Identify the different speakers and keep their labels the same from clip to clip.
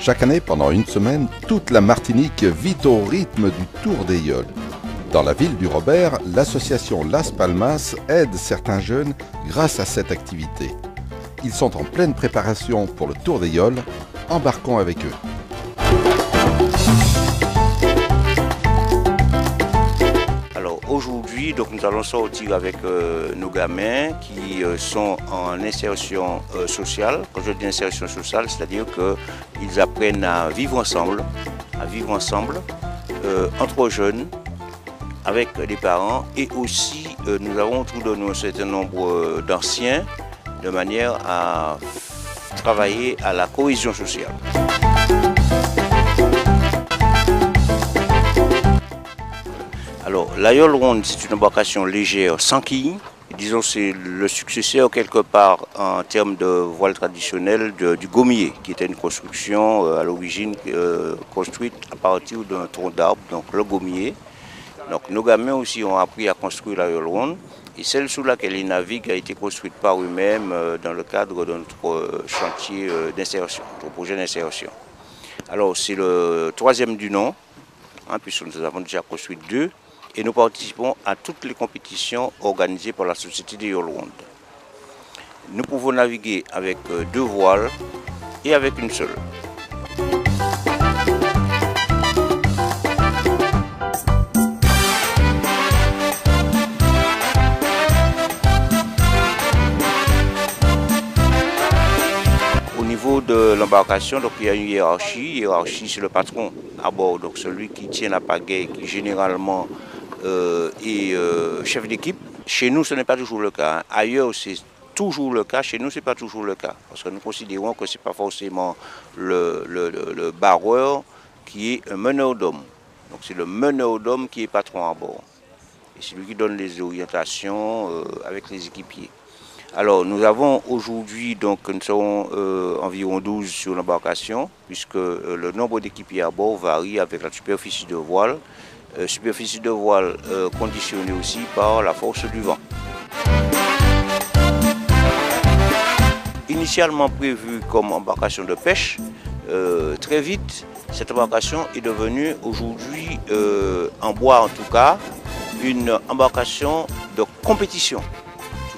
Speaker 1: Chaque année, pendant une semaine, toute la Martinique vit au rythme du Tour des Yoles. Dans la ville du Robert, l'association Las Palmas aide certains jeunes grâce à cette activité. Ils sont en pleine préparation pour le Tour des Yoles. Embarquons avec eux.
Speaker 2: Alors aujourd'hui, nous allons sortir avec nos gamins qui sont en insertion sociale. Quand je dis insertion sociale, c'est-à-dire qu'ils apprennent à vivre ensemble entre jeunes, avec les parents, et aussi nous avons autour de nous un certain nombre d'anciens de manière à travailler à la cohésion sociale. Alors, la Yole Ronde, c'est une embarcation légère sans quille. Disons c'est le successeur quelque part en termes de voile traditionnelle du gommier, qui était une construction à l'origine construite à partir d'un tronc d'arbre, donc le gommier. Donc nos gamins aussi ont appris à construire la Yole Ronde, et celle sous laquelle ils naviguent a été construite par eux-mêmes dans le cadre de notre chantier d'insertion, notre projet d'insertion. Alors c'est le troisième du nom, puisque nous avons déjà construit 2, et nous participons à toutes les compétitions organisées par la Société des Yole Ronde. Nous pouvons naviguer avec 2 voiles et avec une seule. De l'embarcation, donc il y a une hiérarchie c'est le patron à bord, donc celui qui tient la pagaie, qui généralement est chef d'équipe. Chez nous ce n'est pas toujours le cas, ailleurs c'est toujours le cas, chez nous c'est pas toujours le cas, parce que nous considérons que c'est pas forcément le barreur qui est un meneur d'hommes, donc c'est le meneur d'hommes qui est patron à bord, et c'est lui qui donne les orientations avec les équipiers. Alors nous avons aujourd'hui, donc nous serons environ 12 sur l'embarcation, puisque le nombre d'équipiers à bord varie avec la superficie de voile, conditionnée aussi par la force du vent. Initialement prévue comme embarcation de pêche, très vite cette embarcation est devenue aujourd'hui, en bois en tout cas, une embarcation de compétition.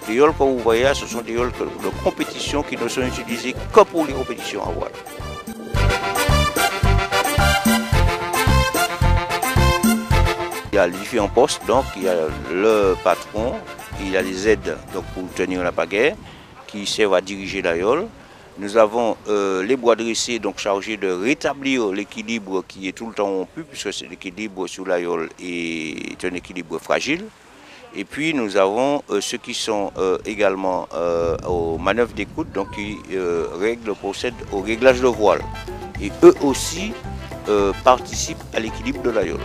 Speaker 2: Les yoles que vous voyez, ce sont des yoles de compétition qui ne sont utilisées que pour les compétitions à voile. Il y a les différents postes, donc il y a le patron, il y a les aides donc, pour tenir la pagaie qui servent à diriger la yole. Nous avons les bois dressés donc chargés de rétablir l'équilibre qui est tout le temps rompu, puisque l'équilibre sur la yole est un équilibre fragile. Et puis nous avons ceux qui sont également aux manœuvres d'écoute, donc qui procèdent au réglage de voile. Et eux aussi participent à l'équilibre de la yole.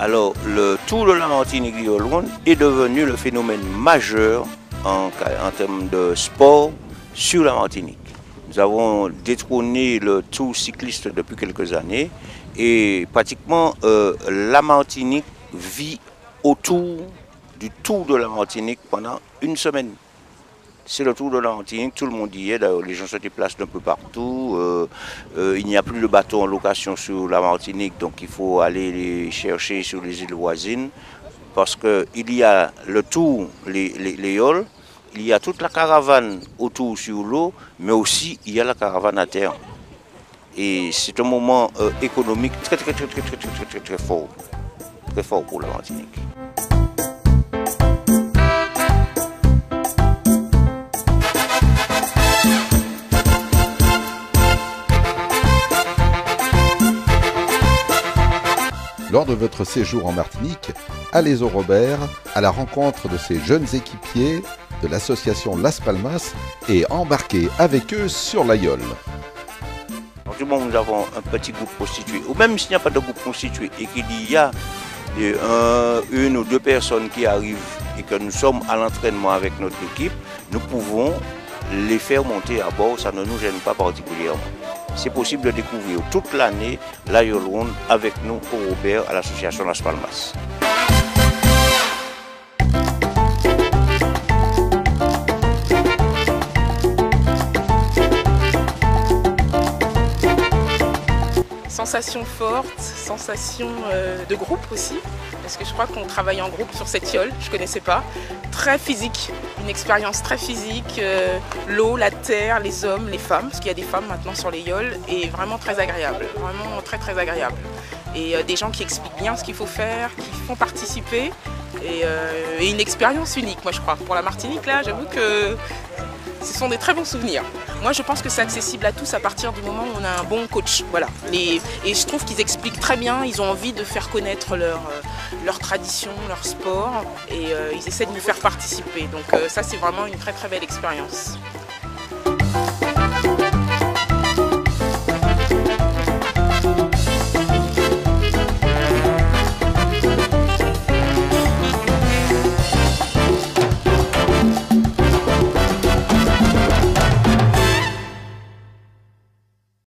Speaker 2: Alors, le Tour de la Martinique Yole Ronde est devenu le phénomène majeur en termes de sport sur la Martinique. Nous avons détrôné le Tour cycliste depuis quelques années et pratiquement la Martinique vit autour du Tour de la Martinique pendant une semaine. C'est le Tour de la Martinique, tout le monde y est, d'ailleurs les gens se déplacent d'un peu partout. Il n'y a plus de bateaux en location sur la Martinique, donc il faut aller les chercher sur les îles voisines. Parce qu'il y a le Tour, les yoles, il y a toute la caravane autour sur l'eau, mais aussi il y a la caravane à terre. Et c'est un moment économique très fort pour la Martinique.
Speaker 1: Lors de votre séjour en Martinique, allez au Robert à la rencontre de ces jeunes équipiers de l'association Las Palmas et embarquez avec eux sur la Yole.
Speaker 2: Du moment où nous avons un petit groupe constitué, ou même s'il n'y a pas de groupe constitué et qu'il y a une ou deux personnes qui arrivent et que nous sommes à l'entraînement avec notre équipe, nous pouvons les faire monter à bord, ça ne nous gêne pas particulièrement. c'est possible de découvrir toute l'année la Yolande avec nous au Robert à l'association Las Palmas.
Speaker 3: Sensation forte, sensation de groupe aussi, parce que je crois qu'on travaille en groupe sur cette yole, je ne connaissais pas. Très physique, une expérience très physique, l'eau, la terre, les hommes, les femmes, parce qu'il y a des femmes maintenant sur les yoles, et vraiment très agréable, vraiment très très agréable. Et des gens qui expliquent bien ce qu'il faut faire, qui font participer, et une expérience unique, moi je crois. Pour la Martinique, là, j'avoue que ce sont des très bons souvenirs. Moi, je pense que c'est accessible à tous à partir du moment où on a un bon coach. Voilà. Et je trouve qu'ils expliquent très bien, ils ont envie de faire connaître leur tradition, leur sport, et ils essaient de nous faire participer. Donc ça, c'est vraiment une très très belle expérience.